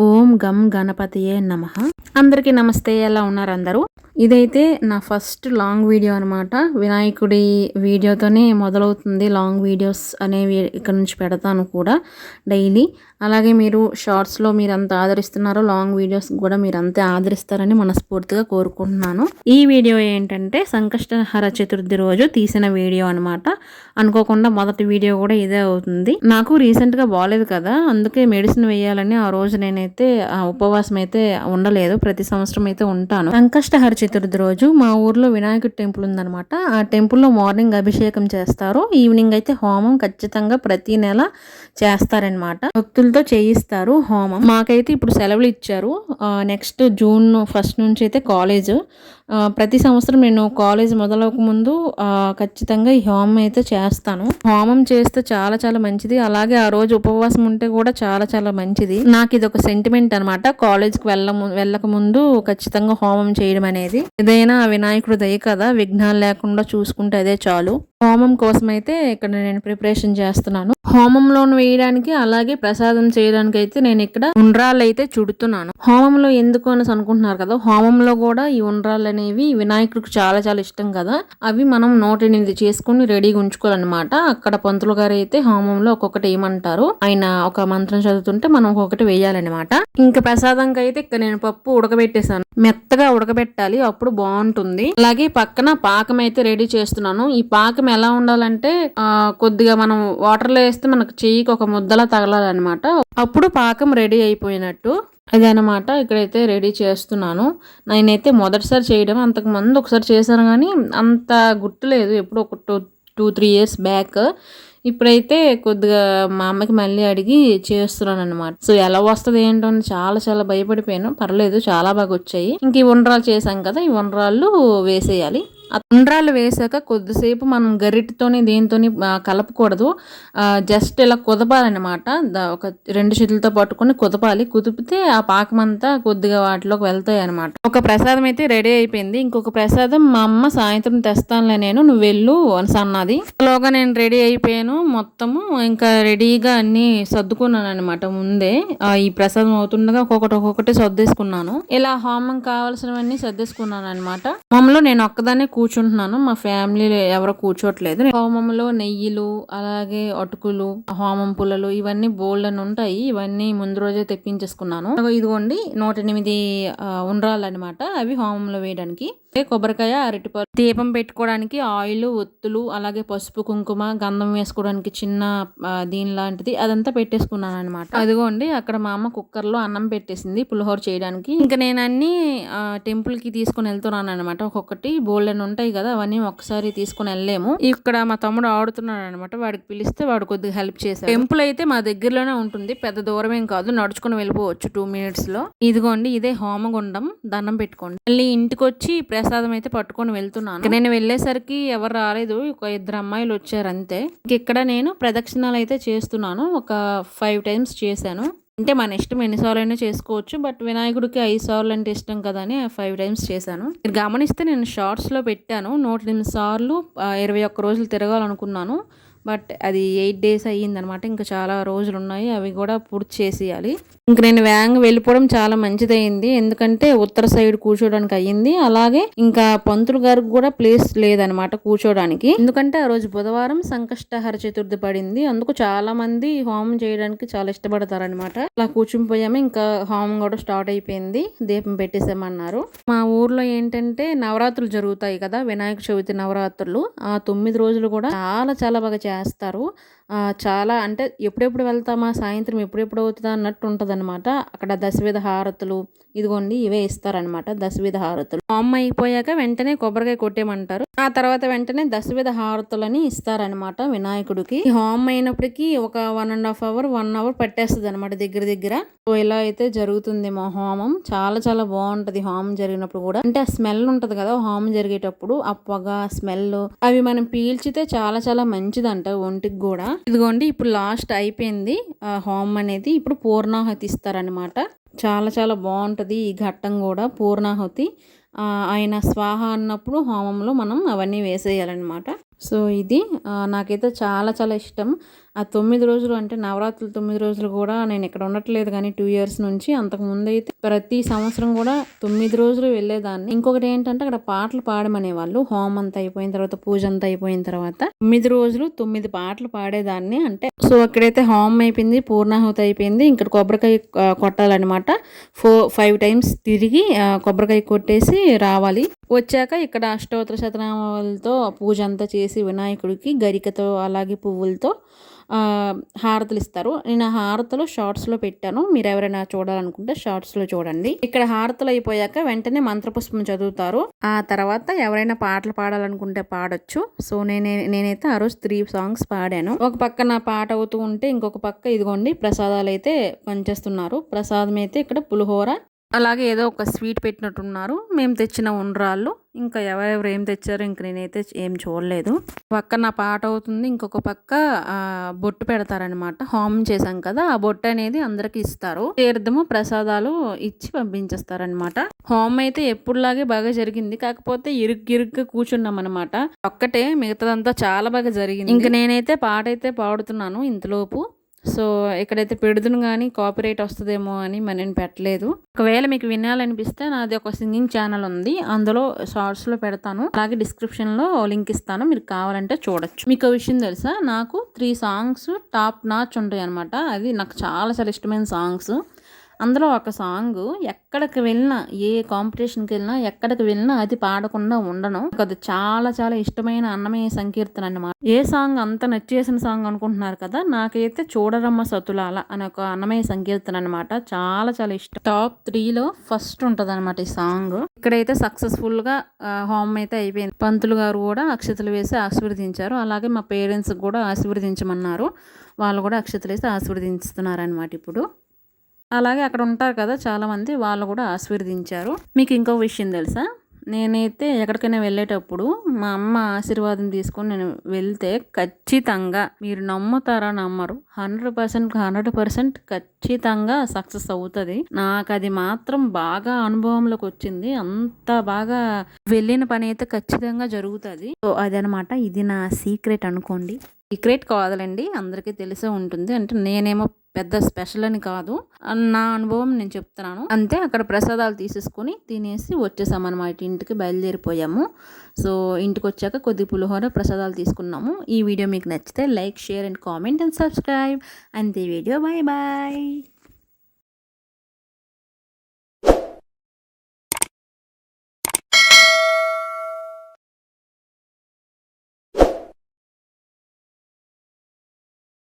ఓం గం గణపతియే నమః. అందరికీ నమస్తే. ఎలా ఉన్నారు అందరూ? ఇదైతే నా ఫస్ట్ లాంగ్ వీడియో అనమాట. వినాయకుడి వీడియోతోనే మొదలవుతుంది. లాంగ్ వీడియోస్ అనేవి ఇక్కడ నుంచి పెడతాను కూడా డైలీ. అలాగే మీరు షార్ట్స్లో మీరు అంత ఆదరిస్తున్నారో లాంగ్ వీడియోస్ కూడా మీరు అంతే ఆదరిస్తారని మనస్ఫూర్తిగా కోరుకుంటున్నాను. ఈ వీడియో ఏంటంటే సంకష్టహర చతుర్థి రోజు తీసిన వీడియో అనమాట. అనుకోకుండా మొదటి వీడియో కూడా ఇదే అవుతుంది. నాకు రీసెంట్గా బాగాలేదు కదా, అందుకే మెడిసిన్ వేయాలని ఆ రోజు నేనైతే ఉపవాసం అయితే ఉండలేదు. ప్రతి సంవత్సరం అయితే ఉంటాను. సంకష్టహర చతుర్థి రోజు మా ఊర్లో వినాయకుడి టెంపుల్ ఉందనమాట. ఆ టెంపుల్లో మార్నింగ్ అభిషేకం చేస్తారు, ఈవినింగ్ అయితే హోమం ఖచ్చితంగా ప్రతి నెల చేస్తారనమాట. భక్తులతో చేయిస్తారు హోమం. మాకైతే ఇప్పుడు సెలవులు ఇచ్చారు. నెక్స్ట్ జూన్ 1 నుంచి అయితే కాలేజ్. ప్రతి సంవత్సరం నేను కాలేజ్ మొదలవక ముందు ఖచ్చితంగా ఈ హోమం అయితే చేస్తాను. హోమం చేస్తే చాలా చాలా మంచిది. అలాగే ఆ రోజు ఉపవాసం ఉంటే కూడా చాలా చాలా మంచిది. నాకు ఇది ఒక సెంటిమెంట్ అనమాట. కాలేజ్కి వెళ్ళక ముందు ఖచ్చితంగా హోమం చేయడం అనేది. ఏదైనా వినాయకుడు దయ కదా, విఘ్నాలు లేకుండా చూసుకుంటే అదే చాలు. హోమం కోసం అయితే ఇక్కడ నేను ప్రిపరేషన్ చేస్తున్నాను. హోమంలో వేయడానికి అలాగే ప్రసాదం చేయడానికి అయితే నేను ఇక్కడ ఉండ్రాళ్ళు అయితే చుడుతున్నాను. హోమంలో ఎందుకు అని అనుకుంటున్నారు కదా, హోమంలో కూడా ఈ ఉండ్రాళ్ళు అనేవి వినాయకుడికి చాలా చాలా ఇష్టం కదా. అవి మనం 108 చేసుకుని రెడీగా ఉంచుకోవాలన్నమాట. అక్కడ పంతులు గారు అయితే హోమంలో ఒక్కొక్కటి ఏమంటారు, ఆయన ఒక మంత్రం చదువుతుంటే మనం ఒక్కొక్కటి వేయాలన్నమాట. ఇంకా ప్రసాదంకి అయితే ఇక్కడ నేను పప్పు ఉడకబెట్టేశాను. మెత్తగా ఉడకబెట్టాలి, అప్పుడు బాగుంటుంది. అలాగే పక్కన పాకం అయితే రెడీ చేస్తున్నాను. ఈ పాకం ఎలా ఉండాలంటే కొద్దిగా మనం వాటర్లో వేస్తే మనకు చెయ్యికి ఒక ముద్దలా తగలాలన్నమాట. అప్పుడు పాకం రెడీ అయిపోయినట్టు. అదనమాట ఇక్కడైతే రెడీ చేస్తున్నాను. నేనైతే మొదటిసారి చేయడం, అంతకు ముందు ఒకసారి చేశాను కానీ అంత గుర్తులేదు. ఎప్పుడు ఒక 2-3 ఇయర్స్ బ్యాక్. ఇప్పుడైతే కొద్దిగా మా అమ్మకి మళ్ళీ అడిగి చేస్తున్నాను అనమాట. సో ఎలా వస్తుంది ఏంటో అని చాలా చాలా భయపడిపోయాను. పర్లేదు, చాలా బాగా వచ్చాయి. ఇంక ఈ ఉండ్రాలు చేసాం కదా, ఈ ఉండ్రాళ్ళు వేసేయాలి. ఆ ఉండ్రాలు వేసాక కొద్దిసేపు మనం గరిటతోని దేనితోని కలపకూడదు. జస్ట్ ఇలా కుదపాలన్నమాట. ఒక 2 చేతులతో పట్టుకొని కుదపాలి. కుదిపితే ఆ పాకమంతా కొద్దిగా వాటిలోకి వెళ్తాయి అనమాట. ఒక ప్రసాదం అయితే రెడీ అయిపోయింది. ఇంకొక ప్రసాదం మా అమ్మ సాయంత్రం తెస్తానులే, నువ్వు వెళ్ళు అన్నది. లోగా నేను రెడీ అయిపోయాను మొత్తము. ఇంకా రెడీగా అన్ని సర్దుకున్నాను అనమాట. ముందే ఈ ప్రసాదం అవుతుండగా ఒక్కొక్కటి సర్దేసుకున్నాను. ఇలా హోమం కావాల్సినవన్నీ సర్దేసుకున్నాను అనమాట. హోమంలో నేను ఒక్కదాన్ని కూర్చుంటున్నాను, మా ఫ్యామిలీలో ఎవరో కూర్చోట్లేదు. హోమంలో నెయ్యిలు, అలాగే అటుకులు, హోమం పుల్లలు ఇవన్నీ బోల్డ్ అని ఉంటాయి. ఇవన్నీ ముందు రోజే తెప్పించేసుకున్నాను. ఇదిగోండి 108 ఉండ్రాళ్ళు అనమాట. అవి హోమంలో వేయడానికి. కొబ్బరికాయ, అరటిపళ్ళు, దీపం పెట్టుకోవడానికి ఆయిల్, ఒత్తులు, అలాగే పసుపు, కుంకుమ, గంధం వేసుకోవడానికి చిన్న దీని లాంటిది అదంతా పెట్టేసుకున్నాను అనమాట. అదిగోండి అక్కడ మా అమ్మ కుక్కర్లో అన్నం పెట్టేసింది పులిహోర చేయడానికి. ఇంకా నేను అన్ని టెంపుల్ కి తీసుకుని వెళ్తున్నాను అనమాట. ఒక్కొక్కటి బోల్డ్ అని ఉంటాయి కదా, అవన్నీ ఒకసారి తీసుకుని వెళ్ళలేము. ఇక్కడ మా తమ్ముడు ఆడుతున్నాడు అనమాట. వాడికి పిలిస్తే వాడు కొద్దిగా హెల్ప్ చేశాడు. టెంపుల్ అయితే మా దగ్గరలోనే ఉంటుంది, పెద్ద దూరం ఏం కాదు, నడుచుకుని వెళ్ళిపోవచ్చు 2 minutes లో. ఇదిగోండి ఇదే హోమగుండం, దండం పెట్టుకోండి. మళ్ళీ ఇంటికి వచ్చి ప్రసాదం అయితే పట్టుకొని వెళ్తున్నాను. నేను వెళ్ళేసరికి ఎవరు రాలేదు, ఒక 2 అమ్మాయిలు వచ్చారు అంతే. ఇక్కడ నేను ప్రదక్షిణాలు అయితే చేస్తున్నాను. ఒక 5 times చేశాను. అంటే మన ఇష్టం, ఎన్నిసార్లు అయినా చేసుకోవచ్చు. బట్ వినాయకుడికి 5 సార్లు అంటే ఇష్టం కదా అని 5 times చేశాను. మీరు గమనిస్తే నేను షార్ట్స్లో పెట్టాను 108 సార్లు 21 రోజులు తిరగాలనుకున్నాను. బట్ అది 8 days అయ్యిందనమాట. ఇంకా చాలా రోజులు ఉన్నాయి, అవి కూడా పూర్తి చేసేయాలి. ఇంక నేను వేగంగా వెళ్ళిపోవడం చాలా మంచిదయింది, ఎందుకంటే ఉత్తర సైడ్ కూర్చోడానికి అయ్యింది. అలాగే ఇంకా పంతులు గారికి కూడా ప్లేస్ లేదనమాట కూర్చోడానికి, ఎందుకంటే ఆ రోజు బుధవారం సంకష్టహర చతుర్థి పడింది. అందుకు చాలా మంది హోమం చేయడానికి చాలా ఇష్టపడతారనమాట. అలా కూర్చునిపోయాము. ఇంకా హోమం కూడా స్టార్ట్ అయిపోయింది, దీపం పెట్టేసామన్నారు. మా ఊర్లో ఏంటంటే నవరాత్రులు జరుగుతాయి కదా, వినాయక చవితి నవరాత్రులు. ఆ 9 రోజులు కూడా చాలా చాలా బాగా చేస్తారు. చాలా అంటే ఎప్పుడెప్పుడు వెళ్తామా, సాయంత్రం ఎప్పుడెప్పుడు అవుతుందా అన్నట్టు ఉంటుంది అనమాట. అక్కడ దశవిధ హారతులు, ఇదిగోండి ఇవే ఇస్తారనమాట దశవిధ హారతులు. హోమం అయిపోయాక వెంటనే కొబ్బరికాయ కొట్టేయమంటారు. ఆ తర్వాత వెంటనే దశవిధ హారతులని ఇస్తారనమాట వినాయకుడికి. హోమం అయినప్పటికీ ఒక 1.5 hour 1 hour పట్టేస్తుంది అనమాట దగ్గర దగ్గర. సో ఇలా అయితే జరుగుతుంది మా హోమం. చాలా చాలా బాగుంటది హోమం జరిగినప్పుడు కూడా. అంటే ఆ స్మెల్ ఉంటది కదా హోమం జరిగేటప్పుడు, ఆ పొగ స్మెల్ అవి మనం పీల్చితే చాలా చాలా మంచిదంట ఒంటికి కూడా. ఇదిగోండి ఇప్పుడు లాస్ట్ అయిపోయింది హోమం అనేది. ఇప్పుడు పూర్ణాహుతి ఇస్తారనమాట. చాలా చాలా బాగుంటుంది ఈ ఘట్టం కూడా. పూర్ణాహుతి ఆయన స్వాహ అన్నప్పుడు హోమంలో మనం అవన్నీ వేసేయాలన్నమాట. సో ఇది నాకైతే చాలా చాలా ఇష్టం. ఆ 9 రోజులు అంటే నవరాత్రులు 9 రోజులు కూడా నేను ఇక్కడ ఉండట్లేదు కానీ 2 ఇయర్స్ నుంచి. అంతకుముందైతే ప్రతి సంవత్సరం కూడా 9 రోజులు వెళ్ళేదాన్ని. ఇంకొకటి ఏంటంటే అక్కడ పాటలు పాడమనేవాళ్ళు. హోమం అంతా అయిపోయిన తర్వాత, పూజ అంతా అయిపోయిన తర్వాత 9 రోజులు 9 పాటలు పాడేదాన్ని. అంటే సో అక్కడైతే హోమం అయిపోయింది, పూర్ణాహుతి అయిపోయింది. ఇక్కడ కొబ్బరికాయ కొట్టాలన్నమాట. 5 టైమ్స్ తిరిగి కొబ్బరికాయ కొట్టేసి రావాలి. వచ్చాక ఇక్కడ అష్టోత్తర శతనామాలతో పూజ అంతా చేసి వినాయకుడికి గరికతో అలాగే పువ్వులతో హారతులు ఇస్తారు. నేను ఆ హారతులు షార్ట్స్లో పెట్టాను. మీరు ఎవరైనా చూడాలనుకుంటే షార్ట్స్లో చూడండి. ఇక్కడ హారతులు అయిపోయాక వెంటనే మంత్రపుష్పం చదువుతారు. ఆ తర్వాత ఎవరైనా పాటలు పాడాలనుకుంటే పాడొచ్చు. సో నేనైతే ఆ రోజు 3 సాంగ్స్ పాడాను. ఒక పక్క నా పాట అవుతూ ఉంటే ఇంకొక పక్క ఇదిగోండి ప్రసాదాలు అయితే పంచేస్తున్నారు. ప్రసాదం అయితే ఇక్కడ పులిహోర అలాగే ఏదో ఒక స్వీట్ పెట్టినట్టున్నారు. మేము తెచ్చిన ఉండ్రాళ్ళు. ఇంకా ఎవరెవరు ఏం తెచ్చారో ఇంక నేనైతే ఏం చూడలేదు. పక్క నా పాట అవుతుంది, ఇంకొక పక్క బొట్టు పెడతారనమాట. హోమం చేశాం కదా, ఆ బొట్టు అనేది అందరికి ఇస్తారు. తీర్థము ప్రసాదాలు ఇచ్చి పంపించేస్తారనమాట. హోమం అయితే ఎప్పుడులాగే బాగా జరిగింది. కాకపోతే ఇరుగ్గా కూర్చున్నాం అనమాట. ఒక్కటే మిగతాదంతా చాలా బాగా జరిగింది. ఇంక నేనైతే పాట అయితే పాడుతున్నాను ఇంతలోపు. సో ఇక్కడైతే పెడుదును కానీ కాపీరైట్ వస్తుందేమో అని నేను పెట్టలేదు. ఒకవేళ మీకు వినాలనిపిస్తే నాది ఒక సింగింగ్ ఛానల్ ఉంది, అందులో షార్ట్స్లో పెడతాను. అలాగే డిస్క్రిప్షన్లో లింక్ ఇస్తాను, మీరు కావాలంటే చూడొచ్చు. మీకు విషయం తెలుసా, నాకు 3 సాంగ్స్ టాప్ నాచ్ ఉంటాయి అనమాట. అది నాకు చాలా చాలా ఇష్టమైన సాంగ్స్. అందులో ఒక సాంగ్ ఎక్కడికి వెళ్ళినా, ఏ కాంపిటీషన్కి వెళ్ళినా, ఎక్కడికి వెళ్ళినా అది పాడకుండా ఉండను. అది చాలా చాలా ఇష్టమైన అన్నమయ్య సంకీర్తన అన్నమాట. ఏ సాంగ్ అంత నచ్చేసిన సాంగ్ అనుకుంటున్నారు కదా, నాకైతే చూడరమ్మ సతులాల అనే ఒక అన్నమయ్య సంకీర్తన అనమాట. చాలా చాలా ఇష్టం. టాప్ 3లో ఫస్ట్ ఉంటుంది అనమాట ఈ సాంగ్. ఇక్కడైతే సక్సెస్ఫుల్ గా హోమం అయితే అయిపోయింది. పంతులు గారు కూడా అక్షతలు వేసి ఆశీర్వదించారు. అలాగే మా పేరెంట్స్ కూడా ఆశీర్వదించమన్నారు. వాళ్ళు కూడా అక్షతలు వేసి ఆశీర్వదిస్తున్నారు అనమాట ఇప్పుడు. అలాగే అక్కడ ఉంటారు కదా చాలామంది, వాళ్ళు కూడా ఆశీర్వదించారు. మీకు ఇంకో విషయం తెలుసా, నేనైతే ఎక్కడికైనా వెళ్ళేటప్పుడు మా అమ్మ ఆశీర్వాదం తీసుకొని నేను వెళ్తే ఖచ్చితంగా, మీరు నమ్ముతారా నమ్మరు, 100% ఖచ్చితంగా సక్సెస్ అవుతుంది. నాకు అది మాత్రం బాగా అనుభవంలోకి వచ్చింది. అంత బాగా వెళ్ళిన పని అయితే ఖచ్చితంగా జరుగుతుంది. సో అదనమాట, ఇది నా సీక్రెట్ అనుకోండి. సీక్రెట్ కాదులండి, అందరికీ తెలిసే ఉంటుంది. అంటే నేనేమో పెద్ద స్పెషల్ అని కాదు, నా అనుభవం నేను చెప్తున్నాను అంతే. అక్కడ ప్రసాదాలు తీసేసుకొని తినేసి వచ్చేసామన్నమాట, ఇంటికి బయలుదేరిపోయాము. సో ఇంటికి వచ్చాక కొద్ది పులిహోర ప్రసాదాలు తీసుకున్నాము. ఈ వీడియో మీకు నచ్చితే like, share and comment and subscribe. అంతే వీడియో, బాయ్ బాయ్.